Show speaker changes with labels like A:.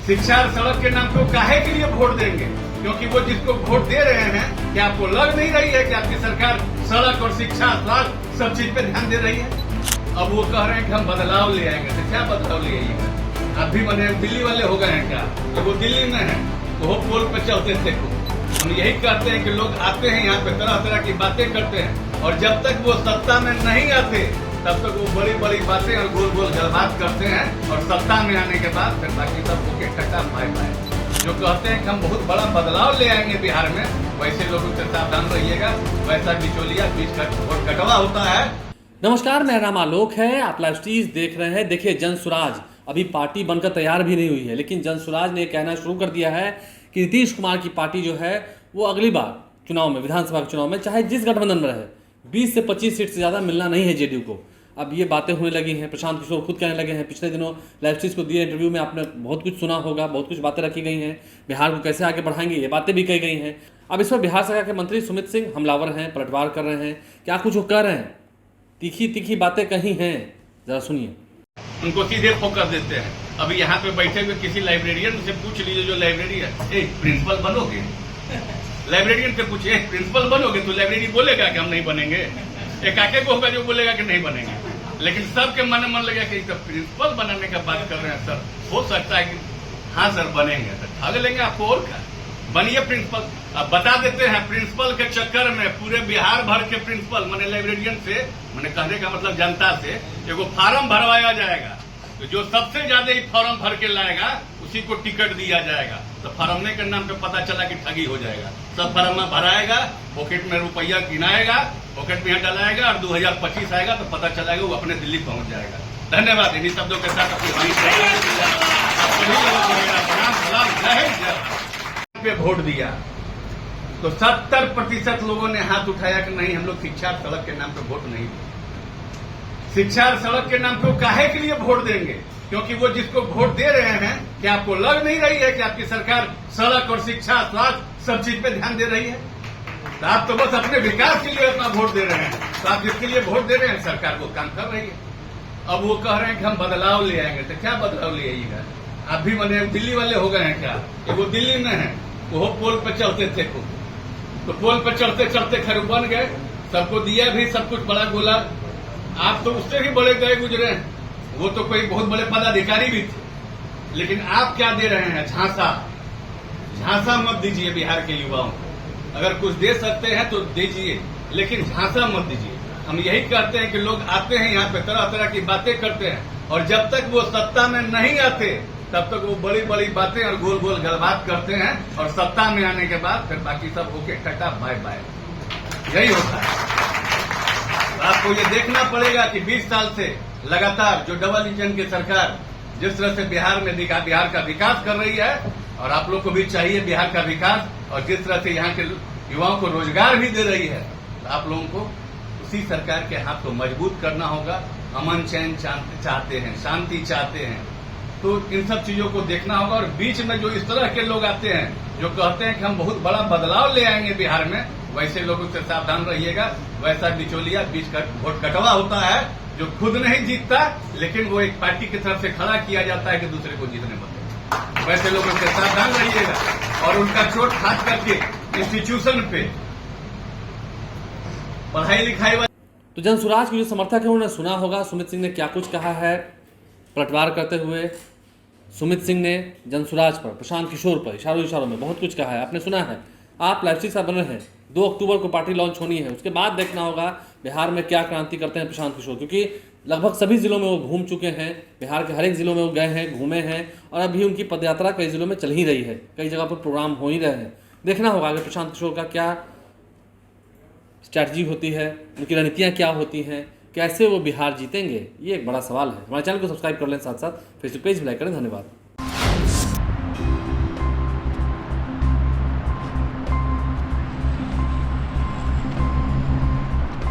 A: शिक्षा और सड़क के नाम पे वो काहे के लिए वोट देंगे? क्योंकि वो जिसको वोट दे रहे हैं, क्या आपको लग नहीं रही है कि आपकी सरकार सड़क और शिक्षा, स्वास्थ्य सब चीज पे ध्यान दे रही है? अब वो कह रहे हैं कि हम बदलाव ले आएंगे। तो क्या बदलाव ले आइएगा? आप भी मैंने दिल्ली वाले हो गए हैं क्या? तो वो दिल्ली में है, वो पोल पे चलते थे। हम यही कहते हैं कि लोग आते हैं यहाँ पे, तरह तरह की बातें करते हैं, और जब तक वो सत्ता में नहीं आते तब तक वो बड़ी बड़ी बातें और गोल गोल गलबात करते हैं, और सत्ता में आने के बाद फिर बाकी सब होके टट्टा पाए पाए। जो कहते हैं कि हम बहुत बड़ा बदलाव ले आएंगे बिहार में, वैसे लोगों से सावधान रहिएगा। वैसा बिचौलिया बीच कटवा होता है।
B: नमस्कार, मेरा नाम आलोक है। आप लाइव स्ट्रीज देख रहे हैं। देखिए, जनसुराज अभी पार्टी बनकर तैयार भी नहीं हुई है, लेकिन जनसुराज ने कहना शुरू कर दिया है कि नीतीश कुमार की पार्टी जो है वो अगली बार चुनाव में, विधानसभा के चुनाव में, चाहे जिस गठबंधन में रहे, 20 से 25 सीट से ज़्यादा मिलना नहीं है जेडीयू को। अब ये बातें होने लगी हैं। प्रशांत किशोर खुद कहने लगे हैं। पिछले दिनों लाइव स्ट्रीज को दिए इंटरव्यू में आपने बहुत कुछ सुना होगा, बहुत कुछ बातें रखी गई हैं। बिहार को कैसे आगे बढ़ाएंगे, ये बातें भी कही गई हैं। अब इस पर बिहार सरकार के मंत्री सुमित सिंह हमलावर हैं, पलटवार कर रहे हैं। क्या कुछ वो कर रहे हैं, तीखी तीखी बातें कही हैं, जरा सुनिए।
A: उनको सीधे फोकस देते हैं। अभी यहाँ पे बैठे हुए किसी लाइब्रेरियन से पूछ लीजिए, जो लाइब्रेरी है, प्रिंसिपल बनोगे? लाइब्रेरियन से पूछिए, प्रिंसिपल बनोगे? तो लाइब्रेरी बोलेगा कि हम नहीं बनेंगे। एक आके को होगा जो बोलेगा कि नहीं बनेंगे, लेकिन सबके मन में लगा कि प्रिंसिपल बनाने का बात कर रहे हैं सर। हो सकता है कि हाँ सर बनेंगे, सर ठग लेंगे आपको। और क्या, बनिए प्रिंसिपल। अब बता देते हैं, प्रिंसिपल के चक्कर में पूरे बिहार भर के प्रिंसिपल, मैंने लाइब्रेरियन से, मैंने कहने का मतलब जनता से, एगो फार्म भरवाया जाएगा। तो जो सबसे ज्यादा फॉर्म भर के लाएगा उसी को टिकट दिया जाएगा। तो फॉर्मने के नाम पे पता चला कि ठगी हो जाएगा। सब फॉर्म में भराएगा, पॉकेट में रुपया गिनाएगा, पॉकेट में डलाएगा, और 2025 आएगा तो पता चलाएगा वो अपने दिल्ली पहुंच जाएगा। धन्यवाद। इन्हीं शब्दों के साथ पे वोट दिया तो 70% लोगों ने हाथ उठाया कि नहीं, हम लोग शिक्षा और सड़क के नाम पे वोट नहीं देंगे। शिक्षा और सड़क के नाम पे वो काहे के लिए वोट देंगे? क्योंकि वो जिसको वोट दे रहे हैं, क्या आपको लग नहीं रही है कि आपकी सरकार सड़क और शिक्षा, स्वास्थ्य सब चीज पे ध्यान दे रही है? तो आप तो बस अपने विकास के लिए अपना वोट दे रहे हैं। तो आप जिसके लिए वोट दे रहे हैं, सरकार वो काम कर रही है। अब वो कह रहे हैं कि हम बदलाव ले आएंगे। तो क्या बदलाव ले आइएगा? आप भी मैंने दिल्ली वाले हो गए हैं क्या? वो दिल्ली में है, वो पोल पे चलते थे खूब। तो पोल पे चढ़ते चढ़ते खैर बन गए, सबको दिया भी, सब कुछ बड़ा बोला। आप तो उससे भी बड़े गए गुजरे हैं, वो तो कोई बहुत बड़े पदाधिकारी भी थे। लेकिन आप क्या दे रहे हैं? झांसा। झांसा मत दीजिए बिहार के युवाओं को। अगर कुछ दे सकते हैं तो दीजिए, लेकिन झांसा मत दीजिए। हम यही कहते हैं कि लोग आते हैं यहाँ पे, तरह तरह की बातें करते हैं, और जब तक वो सत्ता में नहीं आते तब तक वो बड़ी बड़ी बातें और गोल गोल गलबात करते हैं, और सत्ता में आने के बाद फिर बाकी सब होके टटा बाय बाय। यही होता है। आपको ये देखना पड़ेगा कि 20 साल से लगातार जो डबल इंजन की सरकार जिस तरह से बिहार में बिहार का विकास कर रही है, और आप लोग को भी चाहिए बिहार का विकास, और जिस तरह से यहाँ के युवाओं को रोजगार भी दे रही है, तो आप लोगों को उसी सरकार के हाथ को मजबूत करना होगा। अमन चैन चाहते हैं, शांति चाहते हैं, तो इन सब चीजों को देखना होगा। और बीच में जो इस तरह के लोग आते हैं, जो कहते हैं कि हम बहुत बड़ा बदलाव ले आएंगे बिहार में, वैसे लोगों से सावधान रहिएगा। वैसा बिचौलिया बीच वोट कटवा होता है, जो खुद नहीं जीतता, लेकिन वो एक पार्टी की तरफ से खड़ा किया जाता है कि दूसरे को जीतने बदले। वैसे लोगों से सावधान रहिएगा, और उनका चोट खास करके इंस्टीट्यूशन पे, पढ़ाई लिखाई।
B: तो जनसुराज के जो समर्थक है उन्होंने सुना होगा सुमित सिंह ने क्या कुछ कहा है। पलटवार करते हुए सुमित सिंह ने जनसुराज पर, प्रशांत किशोर पर इशारों में बहुत कुछ कहा है, आपने सुना है। आप लाइव स्ट्रीज बन रहे हैं। 2 अक्टूबर को पार्टी लॉन्च होनी है, उसके बाद देखना होगा बिहार में क्या क्रांति करते हैं प्रशांत किशोर, क्योंकि लगभग सभी जिलों में वो घूम चुके हैं। बिहार के हर एक जिलों में वो गए हैं, घूमे हैं, और अभी उनकी पदयात्रा कई जिलों में चल ही रही है, कई जगह पर प्रोग्राम हो ही रहे हैं। देखना होगा आगे प्रशांत किशोर का क्या स्ट्रैटेजी होती है, उनकी रणनीतियाँ क्या होती हैं, कैसे वो बिहार जीतेंगे, ये एक बड़ा सवाल है। हमारे चैनल को सब्सक्राइब कर लें, साथ साथ फेसबुक पेज भी लाइक करें। धन्यवाद।